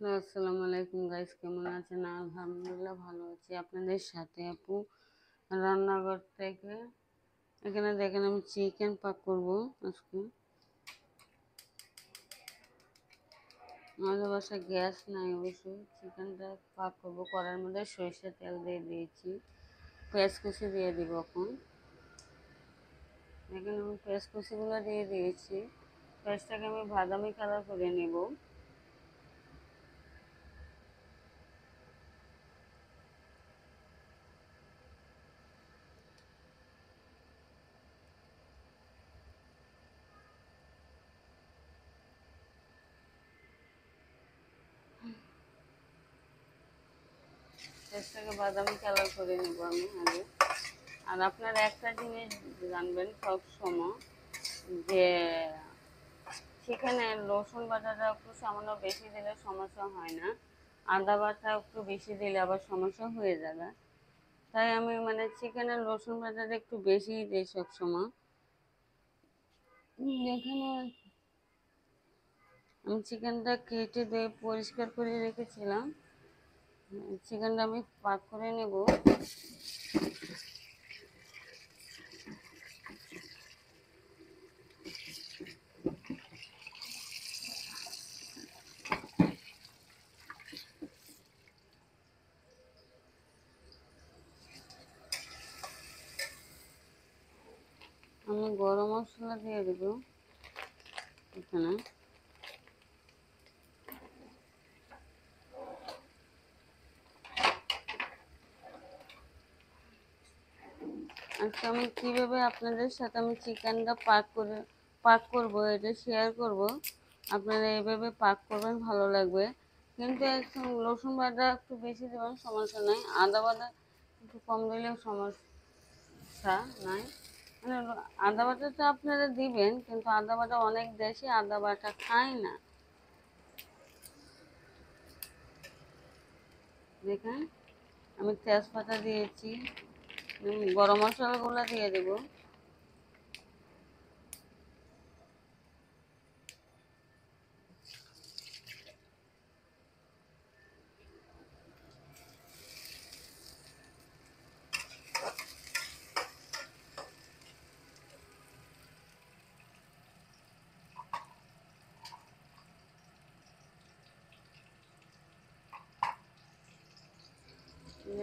Hello, আসসালামু আলাইকুম guys, কেমন আছেন? আলহামদুলিল্লাহ ভালো আছি আপনাদের সাথে আপু রান্নাঘর থেকে। এখানে দেখেন আমি চিকেন পাক করব আজকে। আমাদের বাসায় গ্যাস নাই, অবশ্যই চিকেনটা পাক করব। কড়াইয়ের মধ্যে সরিষার তেল দিয়ে দিয়েছি, পেঁয়াজ কুচি দিয়ে দিব এখন। এখানে আমি পেঁয়াজ কুচিগুলো দিয়ে দিয়েছি। পেঁয়াজটাকে আমি বাদামি কালার করে নেব। পেঁয়াজটাকে বাদামি কালার করে নেব আমি আগে। আর আপনারা একটা জিনিস জানবেন সব সময়, যে সেখানে রসুন বাটাটা একটু সামান্য বেশি দিলে সমস্যা হয় না, আদা বাটা একটু বেশি দিলে আবার সমস্যা হয়ে যাবে। তাই আমি চিকেনের রসুন বাটাটা একটু বেশিই দিই সবসময়। এখানে আমি চিকেনটা কেটে দিয়ে পরিষ্কার করে রেখেছিলাম। চিকেনটা আমি পাক করে নেব। আমি গরম মশলা দিয়ে দেবো এখানে। আজকে আমি কীভাবে আপনাদের সাথে আমি চিকেনটা পাক করব এটা শেয়ার করব। আপনারা এইভাবে পাক করবেন, ভালো লাগবে। কিন্তু একটু রসুন বাটা একটু বেশি দেবেন, সমস্যা নাই। আদা বাটা একটু কম দিলেও সমস্যা নাই। মানে আদা বাটাটা আপনারা দিবেন, কিন্তু আদা বাটা অনেক দেশে আদা বাটা খায় না। দেখেন আমি তেজপাতা দিয়েছি, গরম মশলাগুলো দিয়ে দেবো।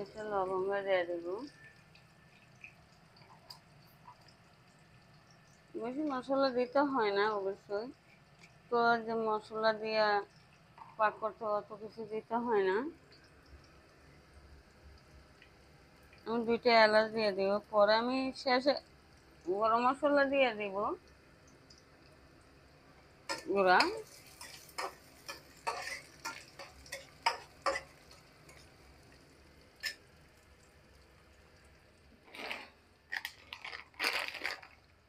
একটা লবঙ্গ দিয়ে দেবো। বেশি মশলা দিতে হয় না অবশ্যই, তো যে মশলা দিয়ে পাক করতে অত কিছু দিতে হয় না। আমি দুইটা এলাচ দিয়ে দিব, পরে আমি শেষে গরম মশলা দিয়ে দিব গুঁড়া।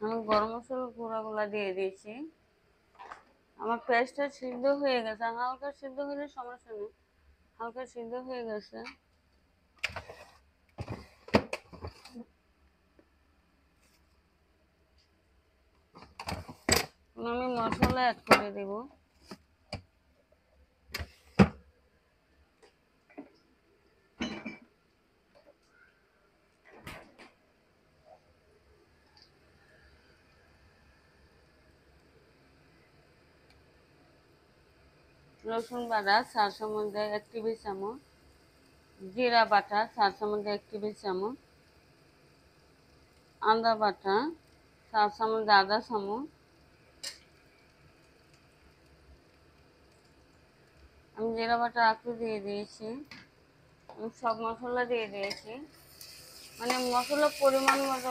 আমি গরম মশলার গুঁড়াগুলা দিয়ে দিয়েছি। আমার পেঁয়াজটা সিদ্ধ হয়ে গেছে, হালকা সিদ্ধ হলে সমস্যা নেই, হালকা সিদ্ধ হয়ে গেছে। আমি মশলা অ্যাড করে দেব। রসুন বাটা 4 চামচ, 1 টেবিল চামচ। জিরা বাটা 4 চামচ, 1 টেবিল চামচ। আদা বাটা 4 চামচ, আদা চামচ। আমি জিরা বাটা একটু দিয়ে দিয়েছি। আমি সব মশলা দিয়ে দিয়েছি। মশলার পরিমাণ মতো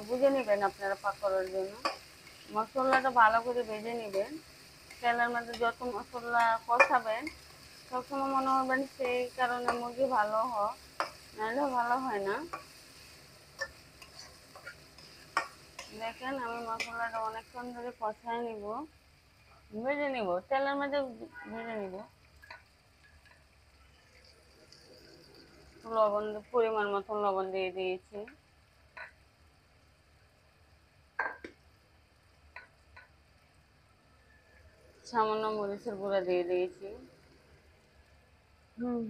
বুঝে নেবেন আপনারা পাক করার জন্য। মশলাটা ভালো করে ভেজে নেবেন। তেলের মধ্যে যত মশলা কষাবেন সবসময় মনে হবেন সেই কারণে মুরগি ভালো হয়, নাহলে ভালো হয় না। দেখেন আমি মশলাটা অনেকক্ষণ ধরে কষায় নিব, ভেজে নিব, তেলের মধ্যে ভেজে নিব। লবণ পরিমাণ মতো লবণ দিয়ে দিয়েছি। সামান্য মরিচের গুঁড়া দিয়ে দিয়েছি। হুম,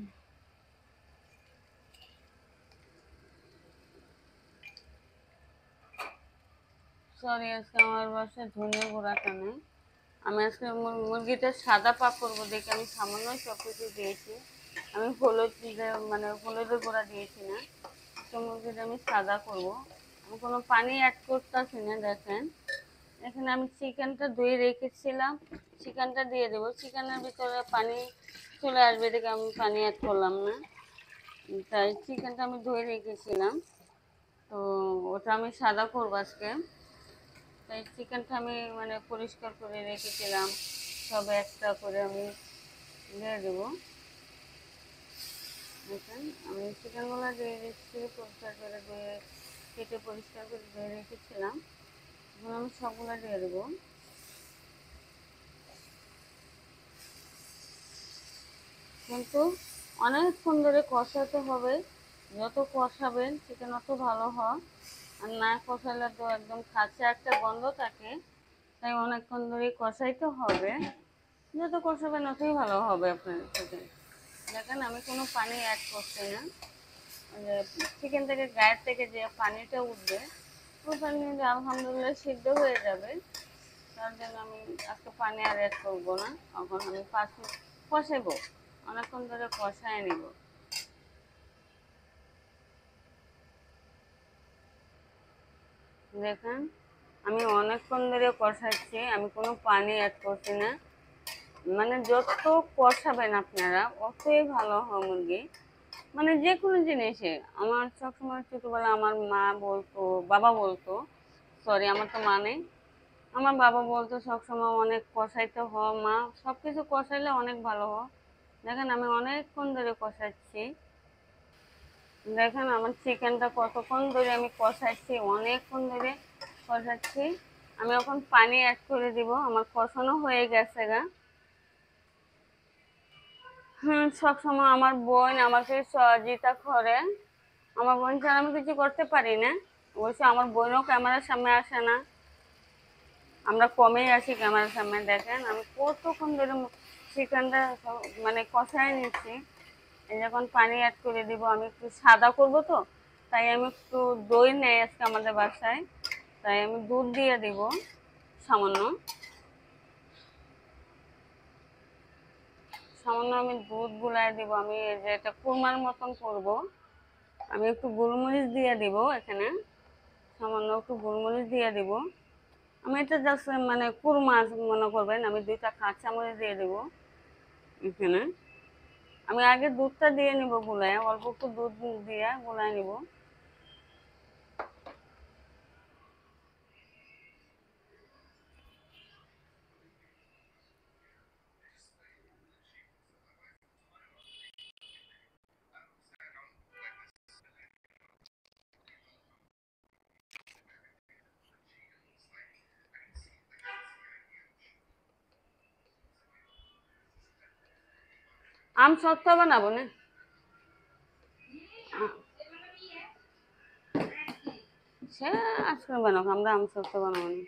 সরি, আজকে আমার বাসায় ধনে গুঁড়াটা নেই। আমি আজকে মুরগিটা সাদা পাক করবো দেখে আমি সামান্য সব কিছু দিয়েছি। আমি হলুদ মানে হলুদের গুঁড়া দিয়েছি না। তো মুরগিটা আমি সাদা করবো। আমি কোনো পানি অ্যাড করতেছি না। দেখেন এখানে আমি চিকেনটা ধুয়ে রেখেছিলাম, চিকেনটা দিয়ে দেবো। চিকেনের ভিতরে পানি চলে আসবে দেখে আমি পানি অ্যাড করলাম না। তাই চিকেনটা আমি ধুয়ে রেখেছিলাম, তো ওটা আমি সাদা করবো আজকে। তাই চিকেনটা আমি মানে পরিষ্কার করে রেখেছিলাম, সব একটা করে আমি দিয়ে দেবো। দেখেন আমি চিকেনগুলো দিয়ে দিচ্ছি, পরিষ্কার করে ধুয়ে কেটে পরিষ্কার করে ধুয়ে রেখেছিলাম। এখন আমি সবগুলো দিয়ে দেবো। কিন্তু অনেকক্ষণ ধরে কষাতে হবে, যত কষাবেন চিকেন অত ভালো হয়। আর না কষালে তো একদম কাঁচা একটা গন্ধ থাকে। তাই অনেকক্ষণ ধরে কষাইতে হবে, যত কষাবেন অতই ভালো হবে আপনার চিকেন। দেখেন আমি কোনো পানি অ্যাড করছি না। চিকেন থেকে গায়ের থেকে যে পানিটা উঠবে ওই পানি আলহামদুলিল্লাহ সিদ্ধ হয়ে যাবে। তার জন্য আমি আজকে পানি আর অ্যাড করবো না। এখন আমি 5 মিনিট কষাবো, অনেকক্ষণ ধরে কষায় নিব। দেখেন আমি অনেকক্ষণ ধরে কষাচ্ছি, আমি কোনো পানি অ্যাড করছি না। মানে যত কষাবেন আপনারা অতই ভালো হয় মুরগি। মানে যে কোনো জিনিসে আমার সবসময় ছোটোবেলা আমার মা বলতো, বাবা বলতো, সরি আমার তো মা নেই, আমার বাবা বলতো সবসময় অনেক কষাইতে হ মা, সব কিছু কষাইলে অনেক ভালো হয়। দেখেন আমি অনেকক্ষণ ধরে কষাচ্ছি। দেখেন আমার চিকেনটা কতক্ষণ ধরে আমি কষাচ্ছি, অনেকক্ষণ ধরে কষাচ্ছি। আমি এখন পানি অ্যাড করে দিব, আমার কষানো হয়ে গেছে গা। সবসময় আমার বোন আমাকে সহযোগিতা করে। আমার বোন ছাড়া আমি কিছু করতে পারি না। অবশ্য আমার বোনও ক্যামেরার সামনে আসে না, আমরা কমেই আসি ক্যামেরার সামনে। দেখেন আমি কতক্ষণ ধরে চিকেনটা মানে কষায় নিচ্ছি। এই যখন পানি অ্যাড করে দিব, আমি একটু সাদা করবো তো, তাই আমি একটু দই নেই আজকে আমাদের বাসায়, তাই আমি দুধ দিয়ে দিব সামান্য। সামান্য আমি দুধ গুলাই দিব। আমি এই যে এটা কুরমার মতন করব, আমি একটু গোলমরিচ দিয়ে দিব এখানে, সামান্য একটু গোলমরিচ দিয়ে দিব। আমি এটা জাস্ট মানে কুরমা মনে করবেন, আমি 2টা কাঁচামরিচ দিয়ে দেবো এখানে। আমি আগে দুধটা দিয়ে নিব গুলায়, অল্প একটু দুধ দিয়ে গুলায় নিব। আম সত্ত্ব বানাবো না, সে আজকে বানাবো, আমরা আম সত্ত্ব বানাবো না।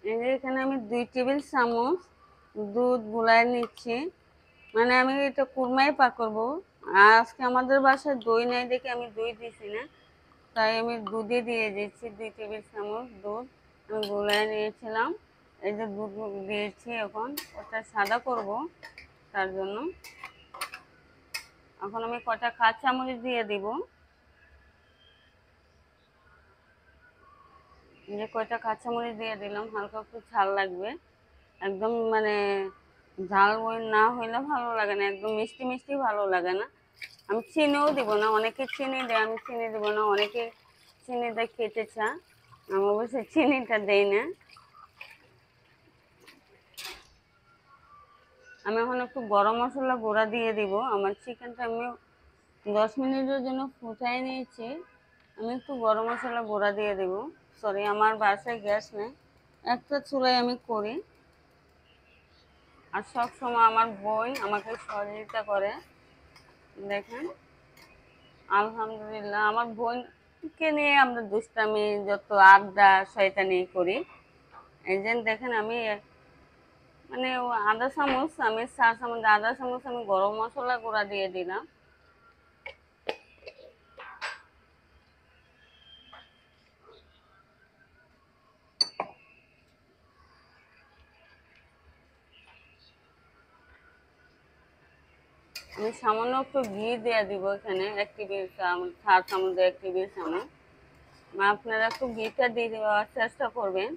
এই যে এখানে আমি 2 টেবিল চামচ দুধ গুলায় নিচ্ছি। মানে আমি এটা কুরমাই পাক করবো। আর আজকে আমাদের বাসায় দই নেই দেখে আমি দই দিছি না, তাই আমি দুধে দিয়ে দিচ্ছি। 2 টেবিল চামচ দুধ আমি গুলায় নিয়েছিলাম, এই যে দুধ দিয়েছি। এখন ওটা সাদা করব। তার জন্য এখন আমি কটা কাঁচামরিচ দিয়ে দিব। যে কয়টা কাঁচামরিচ দিয়ে দিলাম, হালকা একটু ঝাল লাগবে। একদম মানে ঝাল ওই না হইলে ভালো লাগে না, একদম মিষ্টি মিষ্টি ভালো লাগে না। আমি চিনিও দিব না, অনেকে চিনি দেয়, আমি চিনি দিব না। অনেকে চিনি দেয় খেতে চা, আমি অবশ্যই চিনিটা দেই না। আমি এখন একটু গরম মশলা গুঁড়া দিয়ে দিব। আমার চিকেনটা আমি 10 মিনিটের জন্য ফুটাই নিয়েছি, আমি একটু গরম মশলা গুঁড়া দিয়ে দিব। সরি, আমার বাসায় গ্যাস নেই, একটা চুলায় আমি করি। আর সব সময় আমার বোন আমাকে সহযোগিতা করে। দেখেন আলহামদুলিল্লাহ, আমার বোনকে নিয়ে আমরা দুষ্টামি যত আড্ডা শয়তানি করি। এই যে দেখেন আমি মানে আধা চামচ, আমি 4 চামচ, আধা চামচ আমি গরম মশলা গুঁড়া দিয়ে দিলাম। আমি সামান্য একটু ঘি দিয়ে দিব এখানে, 1 টেবিল চামচ, 4 চামচ, 1 টেবিল চামচ। আপনারা একটু ঘিটা দিয়ে দেওয়ার চেষ্টা করবেন।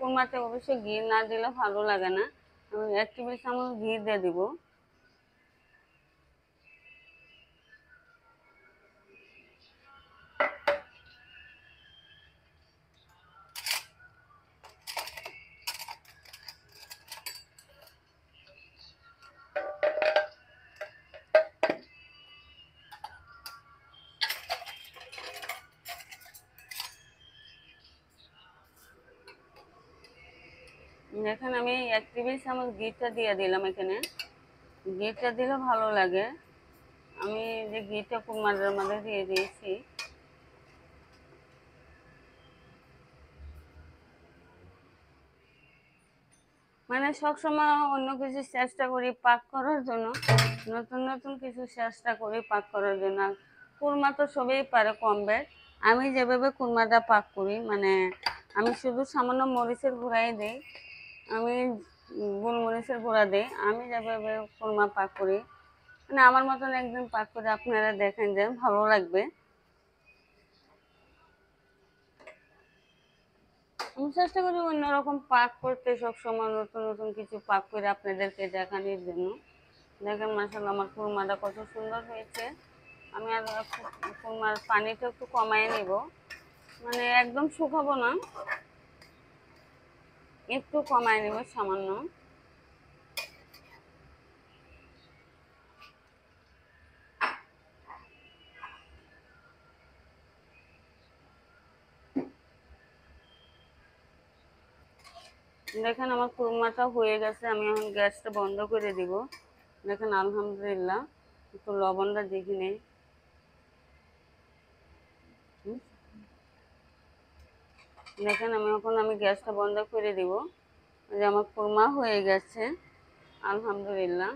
কোরমাতে অবশ্যই ঘি না দিলে ভালো লাগে না। আমি 1 টেবিল চামচ ঘি দিয়ে দিব। এখানে আমি 1 টেবিল চামচ ঘিটা দিয়ে দিলাম। এখানে ঘিটা দিলে ভালো লাগে। আমি যে ঘিটা কুরমার মধ্যে দিয়ে দিয়েছি। মানে সবসময় অন্য কিছু চেষ্টা করি পাক করার জন্য, নতুন নতুন কিছু চেষ্টা করি পাক করার জন্য। কুরমা তো সবাই পারে কম বেশ। আমি যেভাবে কুরমাটা পাক করি, মানে আমি শুধু সামান্য মরিচের গুঁড়াই দিই, আমি গোলমরিচের গুঁড়া দিই। আমি যেভাবে কুরমা পাক করি, মানে আমার মতন একদিন পাক করে আপনারা দেখেন, যে ভালো লাগবে। আমি চেষ্টা করি অন্যরকম পাক করতে, সবসময় নতুন নতুন কিছু পাক করে আপনাদেরকে দেখানোর জন্য। দেখেন মাশাআল্লাহ আমার কুরমাটা কত সুন্দর হয়েছে। আমি আর কুরমার পানিটা একটু কমাই নিব, মানে একদম শুকাবো না, একটু কমাই নিব সামান্য। দেখেন আমার কুরমাটা হয়ে গেছে, আমি এখন গ্যাসটা বন্ধ করে দিব। দেখেন আলহামদুলিল্লাহ, একটু লবণটা দেখে নেই। দেখেন আমি গ্যাসটা বন্ধ করে দিব। যে আমার কুরমা হয়ে গেছে আলহামদুলিল্লাহ।